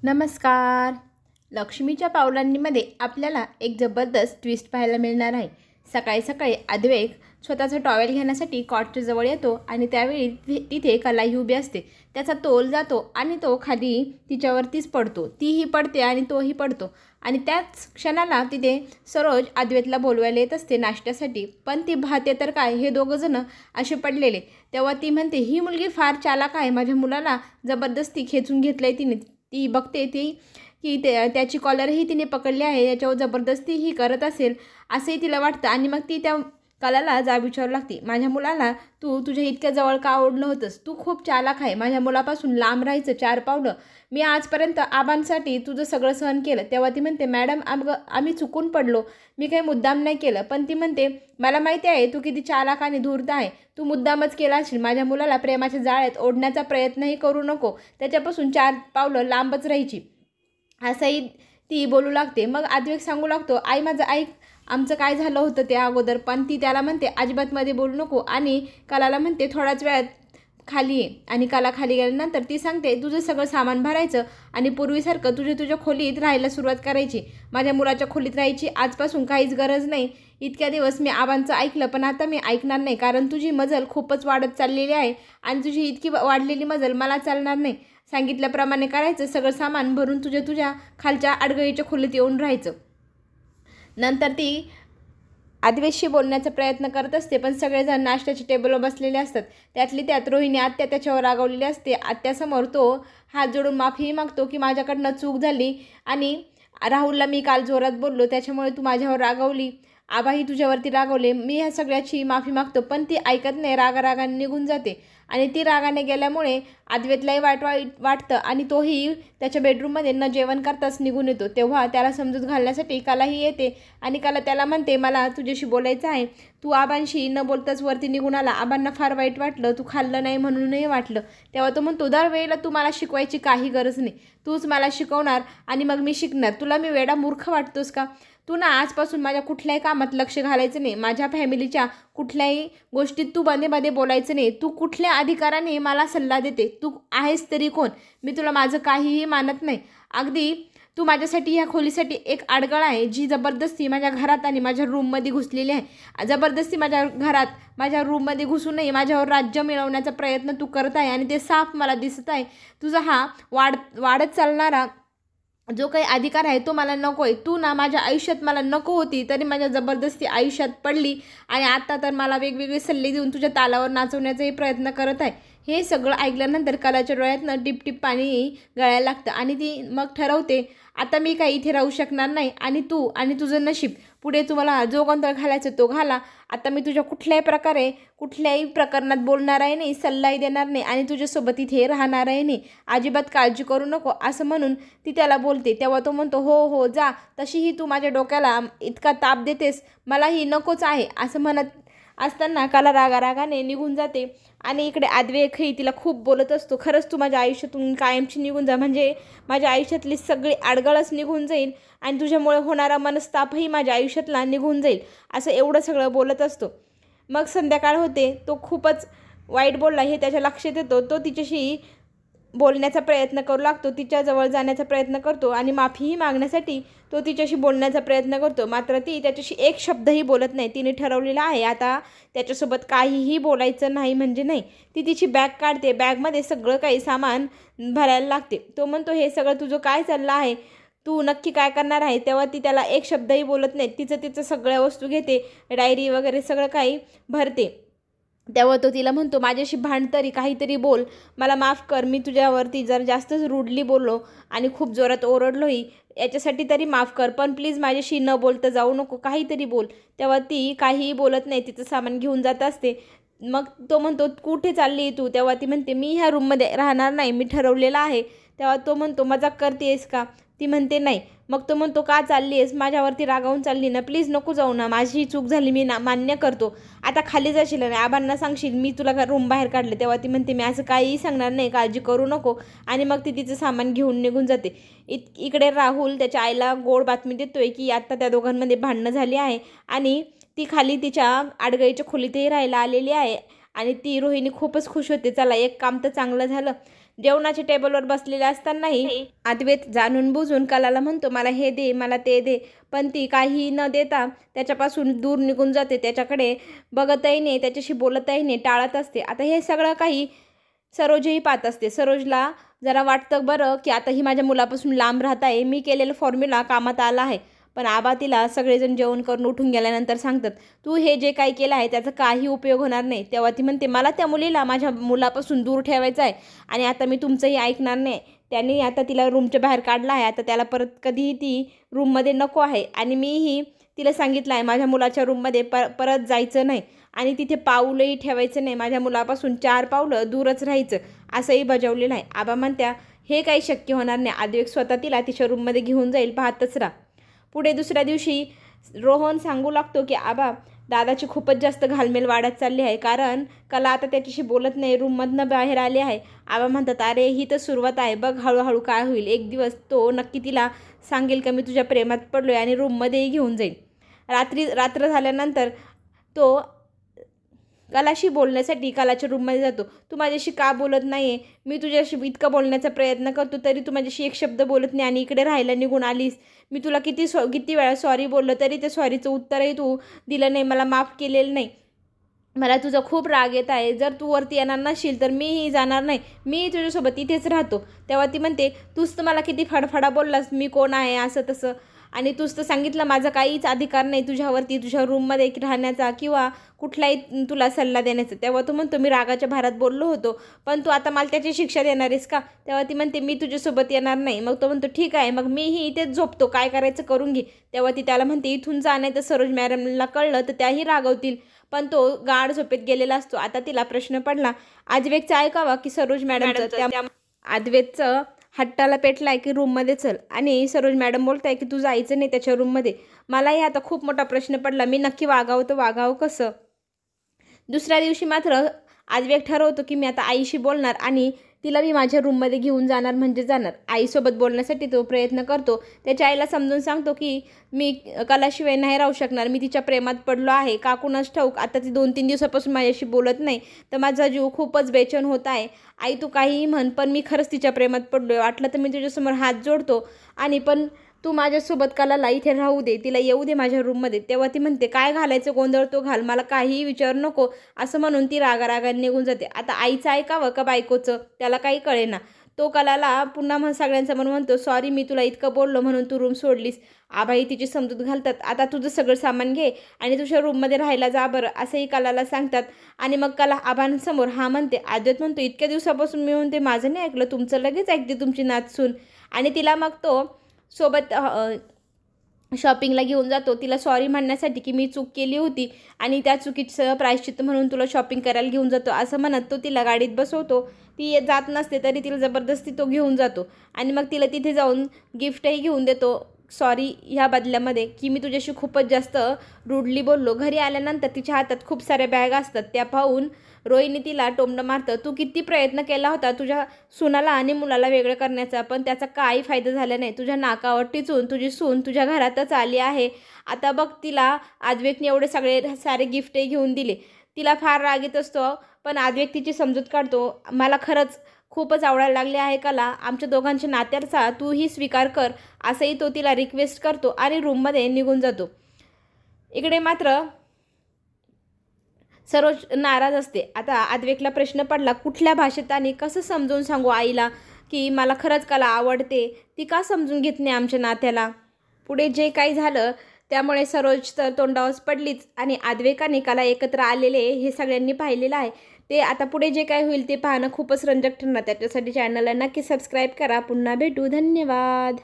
नमस्कार. लक्ष्मीच्या पावलांनीमध्ये आपल्याला एक जबरदस्त ट्विस्ट पाहायला मिळणार आहे. सकाळी सकाळी अद्वैत स्वतःचा टॉवेल घेण्यासाठी कॉटच्या जवळ येतो आणि त्यावेळी तिथे कलाही उभी असते. त्याचा तोल जातो आणि तो खाली तिच्यावरतीच पडतो. तीही पडते आणि तोही पडतो आणि त्याच क्षणाला तिथे सरोज अद्वैतला बोलवायला येत असते नाश्त्यासाठी. पण ती पाहते तर काय, हे दोघंजणं असे पडलेले. तेव्हा ती म्हणते, ही मुलगी फार चालाक आहे, माझ्या मुलाला जबरदस्ती खेचून घेतलं आहे तिने. ती बघते की त्याची कॉलरही तिने पकडली आहे, याच्यावर जबरदस्ती ही करत असेल असंही तिला वाटतं. आणि मग ती त्या कलाला जाब विचारू लागते, माझ्या मुलाला तू तुझ्या इतक्या जवळ का ओढलं होतंस? तू खूप चालाक आहे, माझ्या मुलापासून लांब राहायचं 4 पावलं. मी आजपर्यंत आबांसाठी तुझं सगळं सहन केलं. तेव्हा ती म्हणते, मॅडम आम्ही चुकून पडलो, मी काही मुद्दाम नाही केलं. पण ती म्हणते, मला माहिती आहे तू किती चालाक आणि धूर्त आहे, तू मुद्दामच केला असेल. माझ्या मुलाला प्रेमाच्या जाळ्यात ओढण्याचा प्रयत्नही करू नको, त्याच्यापासून 4 पावलं लांबच राहायची, असंही ती बोलू लागते. मग अद्वैत सांगू लागतो, आई माझं ऐक, आमचं काय झालं होतं ते अगोदर. पण ती त्याला म्हणते, अजिबात मध्ये बोलू नको. आणि कलाला म्हणते, थोड्याच वेळात खाली ये. आणि कला खाली गेल्यानंतर ती सांगते, तुझं सगळं सामान भरायचं आणि पूर्वीसारखं तुझ्या खोलीत राहायला सुरुवात करायची. माझ्या मुलाच्या खोलीत राहायची आजपासून काहीच गरज नाही. इतक्या दिवस मी आबांचं ऐकलं, पण आता मी ऐकणार नाही, कारण तुझी मजल खूपच वाढत चाललेली आहे आणि तुझी इतकी वाढलेली मजल मला चालणार नाही. सांगितल्याप्रमाणे करायचं, सगळं सामान भरून तुझ्या खालच्या आडगळीच्या खोलीत येऊन राहायचं. नंतर ती अद्वैतशी बोलण्याचा प्रयत्न करत असते, पण सगळेजण नाश्त्याच्या टेबलवर बसलेले असतात. त्यातली त्यात रोहिणी आत्या त्याच्यावर रागावलेली असते. आत्यासमोर तो हात जोडून माफीही मागतो की माझ्याकडनं चूक झाली आणि राहुलला मी काल जोरात बोललो, त्याच्यामुळे तू माझ्यावर रागावली. आबाही तुझ्यावरती रागवले, मी ह्या सगळ्याची माफी मागतो. पण ती ऐकत नाही, रागाने निघून जाते. आणि ती रागाने गेल्यामुळे अद्वैतलाही वाटतं आणि तोही त्याच्या बेडरूममध्ये न जेवण करताच निघून येतो. तेव्हा त्याला समजूत घालण्यासाठी कलाही येते आणि कला त्याला म्हणते, मला तुझ्याशी बोलायचं आहे. तू आबांशी न बोलताच वरती निघून आला, आबांना फार वाईट वाटलं, तू खाल्लं नाही म्हणूनही वाटलं. तेव्हा तो म्हणतो, दरवेळेला तू मला शिकवायची काही गरज नाही, तूच मला शिकवणार आणि मग मी शिकणार. तुला मी वेडा मूर्ख वाटतोस का? तू ना आजपासून माझ्या कुठल्याही कामात लक्ष घालायचं नाही, माझ्या फॅमिलीच्या कुठल्याही गोष्टीत तू मध्ये बोलायचं नाही. तू कुठल्या अधिकाराने मला सल्ला देते? तू आहेस तरी कोण? मी तुला माझं काहीही मानत नाही. अगदी तू माझ्यासाठी ह्या खोलीसाठी एक अडगळ आहे, जी जबरदस्ती माझ्या घरात आणि माझ्या रूममध्ये घुसलेली आहे. जबरदस्ती माझ्या घरात माझ्या रूममध्ये घुसूनही माझ्यावर राज्य मिळवण्याचा प्रयत्न तू करत आहे आणि ते साफ मला दिसत आहे. तुझा हा वाढत चालणारा जो काही अधिकार आहे तो मला नको आहे. तू ना माझ्या आयुष्यात मला नको होती, तरी माझ्या जबरदस्ती आयुष्यात पडली आणि आता तर मला वेगवेगळे सल्ले देऊन तुझ्या तालावर नाचवण्याचाही प्रयत्न करत आहे. हे सगळं ऐकल्यानंतर कलाच्या डोळ्यातनं टिप पाणी गळायला लागतं आणि ती मग ठरवते, आता मी काही इथे राहू शकणार नाही आणि तू आणि तुझं नशीब, पुढे तुम्हाला जो गोंधळ घालायचा तो घाला. आता मी तुझ्या कुठल्याही प्रकरणात बोलणार आहे नाही, सल्लाही देणार नाही आणि तुझ्यासोबत इथे राहणार आहे नाही. अजिबात काळजी करू नको, असं म्हणून ती त्याला बोलते. तेव्हा तो म्हणतो, हो जा, तशीही तू माझ्या डोक्याला इतका ताप देतेस, मलाही नकोच आहे. असं म्हणत असताना कला रागाने निघून जाते आणि इकडे अद्वैतही तिला खूप बोलत असतो, खरंच तू माझ्या आयुष्यातून कायमची निघून जा, म्हणजे माझ्या आयुष्यातली सगळी अडगळच निघून जाईल आणि तुझ्यामुळे होणारा मनस्तापही माझ्या आयुष्यातला निघून जाईल. असं एवढं सगळं बोलत असतो. मग संध्याकाळ होते. तो खूपच वाईट बोलला हे त्याच्या लक्षात येतो. तो तिच्याशी बोलण्याचा प्रयत्न करू लागतो, तिच्याजवळ जाण्याचा प्रयत्न करतो आणि माफीही मागण्यासाठी तो तिच्याशी बोलण्याचा प्रयत्न करतो. मात्र ती त्याच्याशी एक शब्दही बोलत नाही. तिने ठरवलेलं आहे आता त्याच्यासोबत काहीही बोलायचं नाही म्हणजे नाही. ती तिची बॅग काढते, बॅगमध्ये सगळं काही सामान भरायला लागते. तो म्हणतो, हे सगळं तुझं काय चाललं आहे, तू नक्की काय करणार आहे? तेव्हा ती त्याला एक शब्दही बोलत नाही. तिचं सगळ्या वस्तू घेते, डायरी वगैरे सगळं काही भरते. तेव्हा तो तिला म्हणतो, माझ्याशी भांडतरी काहीतरी बोल, मला माफ कर, मी तुझ्यावरती जर जास्तच रूडली बोललो आणि खूप जोरात ओरडलोही, याच्यासाठी तरी माफ कर, पण प्लीज माझ्याशी न बोलता जाऊ नको, काहीतरी बोल. तेव्हा ती काहीही बोलत नाही, तिचं सामान घेऊन जात असते. मग तो म्हणतो, कुठे चालली तू? तेव्हा ती म्हणते, मी ह्या रूममध्ये राहणार नाही, मी ठरवलेलं आहे. तेव्हा तो म्हणतो, मजाक करतेस का? ती म्हणते, नाही. मग तो म्हणतो, का चालली आहेस? माझ्यावरती रागावून चालली ना, प्लीज नको जाऊ ना, माझी चूक झाली, मी मान्य करतो. आता खाली जाशील आणि आबांना सांगशील मी तुला रूम बाहेर काढले. तेव्हा ती म्हणते, मी असं काहीही सांगणार नाही, काळजी करू नको. आणि मग ती तिचं सामान घेऊन निघून जाते. इकडे राहुल त्याच्या आईला गोड बातमी देतोय की आत्ता त्या दोघांमध्ये भांडणं झाली आहे आणि ती खाली तिच्या आडगळीच्या खोलीतही राहायला आलेली आहे. आणि ती रोहिणी खूपच खुश होते, चला एक काम तर चांगलं झालं. जेवणाच्या टेबलवर बसलेले असतानाही अद्वैत जाणून बुजून कलाला म्हणतो मला हे दे, मला ते दे, पण ती काही न देता त्याच्यापासून दूर निघून जाते. त्याच्याकडे बघतही नाही, त्याच्याशी बोलतही नाही, टाळत असते. आता हे सगळं काही सरोजही पाहत असते. सरोजला जरा वाटतं बरं की आता ही माझ्या मुलापासून लांब राहत आहे, मी केलेलं फॉर्म्युला कामात आला आहे. पण आबा तिला सगळेजण जेवण करून उठून गेल्यानंतर सांगतात तू हे जे काही केलं आहे त्याचा काही उपयोग होणार नाही. तेव्हा ती म्हणते मला त्या मुलीला माझ्या मुलापासून दूर ठेवायचं आहे आणि आता मी तुमचंही ऐकणार नाही. त्यांनी आता तिला रूमच्या बाहेर काढलं आहे. आता त्याला परत कधीही ती रूममध्ये नको आहे आणि मीही तिला सांगितलं आहे माझ्या मुलाच्या रूममध्ये परत जायचं नाही आणि तिथे पाऊलही ठेवायचं नाही, माझ्या मुलापासून 4 पावलं दूरच राहायचं असंही बजावलेलं आहे. आबा म्हणत्या हे काही शक्य होणार नाही. अद्वैत स्वतः तिला तिच्या रूममध्ये घेऊन जाईल, पाहतच राहा. पुढे दुसऱ्या दिवशी रोहन सांगू लागतो की आबा दादाची खूपच जास्त घालमेल वाढत चालली आहे, कारण कला आता त्याच्याशी बोलत नाही, रूममधनं बाहेर आले आहे. आबा म्हणतात अरे ही तर सुरुवात आहे, बघ हळूहळू काय होईल. एक दिवस तो नक्की तिला सांगेल का मी तुझ्या प्रेमात पडलो आहे आणि रूममध्येही घेऊन जाईल. रात्र झाल्यानंतर तो कलाशी बोलण्यासाठी कलाच्या रूममध्ये जातो. तू माझ्याशी का बोलत नाही आहे, मी तुझ्याशी इतका बोलण्याचा प्रयत्न करतो तरी तू माझ्याशी एक शब्द बोलत नाही आणि इकडे राहायला निघून आलीस. मी तुला किती वेळा सॉरी बोललं तरी ते सॉरीचं उत्तरही तू दिलं नाही, मला माफ केलेलं नाही. मला तुझा खूप राग येत आहे. जर तू वरती येणार नशील तर मीही जाणार नाही, मी तुझ्यासोबत इथेच राहतो. तेव्हा ती म्हणते तूच तर मला किती फडफडा बोललास मी कोण आहे असं तसं, आणि तूच तर सांगितलं माझा काहीच अधिकार नाही तुझ्यावरती, तुझ्या रूममध्ये राहण्याचा किंवा कुठलाही तुला सल्ला देण्याचा. तेव्हा तू म्हणतो मी रागाच्या भारात बोललो होतो, पण तू आता मला त्याची शिक्षा देणार आहेस का. तेव्हा ती म्हणते मी तुझ्यासोबत येणार नाही. मग तो म्हणतो ठीक आहे, मग मीही इथेच झोपतो, काय करायचं करून घे. तेव्हा ती त्याला म्हणते इथून जा, नाही तर सरोज मॅडमला कळलं तर त्याही रागवतील. पण तो गाढ झोपेत गेलेला असतो. आता तिला प्रश्न पडला अद्वैतचं ऐकावा की सरोज मॅडमचं. त्या अद्वैतचं हट्टाला पेटला आहे की रूममध्ये चल, आणि सरोज मॅडम बोलत आहे की तू जायचं नाही त्याच्या रूममध्ये. मलाही आता खूप मोठा प्रश्न पडला, मी नक्की वागावं तर वागावं कसं. दुसऱ्या दिवशी मात्र अद्वैत ठरवतो की मी आता आईशी बोलणार आणि तिला मी माझ्या रूममध्ये घेऊन जाणार म्हणजे जाणार. आईसोबत बोलण्यासाठी तो प्रयत्न करतो. त्याच्या आईला समजून सांगतो की मी कलाशिवाय नाही राहू शकणार, मी तिच्या प्रेमात पडलो आहे. काकूनच ठाऊक आता ती 2-3 दिवसापासून माझ्याशी बोलत नाही, तर माझा जीव खूपच बेचैन होत आहे. आई तू काहीही म्हण, पण मी खरंच तिच्या प्रेमात पडलो आहे. वाटलं तर मी तुझ्यासमोर हात जोडतो आणि पण तू माझ्यासोबत कलाला इथे राहू दे, तिला येऊ दे माझ्या रूममध्ये. तेव्हा ती म्हणते काय घालायचं गोंधळ तो घाल, मला काहीही विचारू नको, असं म्हणून ती रागारागाने निघून जाते. आता आईचं ऐकावं का बायकोचं त्याला काही कळेना. तो कलाला पुन्हा सगळ्यांसमोर म्हणतो सॉरी मी तुला इतकं बोललो म्हणून तू रूम सोडलीस. आबाई तिची समजूत घालतात आता तुझं सगळं सामान घे आणि तुझ्या रूममध्ये राहायला जा बरं, असंही कलाला सांगतात. आणि मग कला आबांसमोर हा म्हणते. अद्वैत म्हणतो इतक्या दिवसापासून मी म्हणते माझं नाही ऐकलं तुमचं, लगेच ऐकते तुमची नाचसून. आणि तिला मग तो सोबत शॉपिंगला घेऊन जातो, तिला सॉरी म्हणण्यासाठी की मी चूक केली होती आणि त्या चुकीचं प्रायश्चित्त म्हणून तुला शॉपिंग करायला घेऊन जातो असं म्हणत तो तिला गाडीत बसवतो. ती जात नसते तरी तिला जबरदस्ती तो घेऊन जातो आणि मग तिला तिथे जाऊन गिफ्टही घेऊन देतो सॉरी ह्या बदल्यामध्ये की मी तुझ्याशी खूपच जास्त रूडली बोललो. घरी आल्यानंतर तिच्या हातात खूप साऱ्या बॅग असतात, त्या पाहून रोहिणी तिला टोमणं मारतं. तू किती प्रयत्न केला होता तुझ्या सुनाला आणि मुलाला वेगळं करण्याचा, पण त्याचा काही फायदा झाला नाही. तुझ्या नाकावर टिचून तुझी सून तुझ्या घरातच आली आहे. आता बघ तिला अद्वैतने एवढे सारे गिफ्टही घेऊन दिले. तिला फार राग येत असतो, पण अद्वैत तिची समजूत काढतो. मला खरंच खूपच आवडायला लागले आहे कला, आमच्या दोघांच्या नात्याचा तूही स्वीकार कर, असंही तो तिला रिक्वेस्ट करतो आणि रूममध्ये निघून जातो. इकडे मात्र सरोज नाराज असते. आता अद्वैतला प्रश्न पडला कुठल्या भाषेत आणि कसं समजून सांगू आईला की मला खरंच कला आवडते, ती का समजून घेत नाही आमच्या नात्याला. पुढे जे काही झालं त्यामुळे सरोज तर तोंडावरच पडलीच आणि अद्वैताने कला एकत्र आलेले हे सगळ्यांनी पाहिलेलं आहे. ते आता पुढे जे काही होईल ते पाहणं खूपच रंजक ठरणार. त्याच्यासाठी चॅनलला नक्की सबस्क्राईब करा. पुन्हा भेटू. धन्यवाद.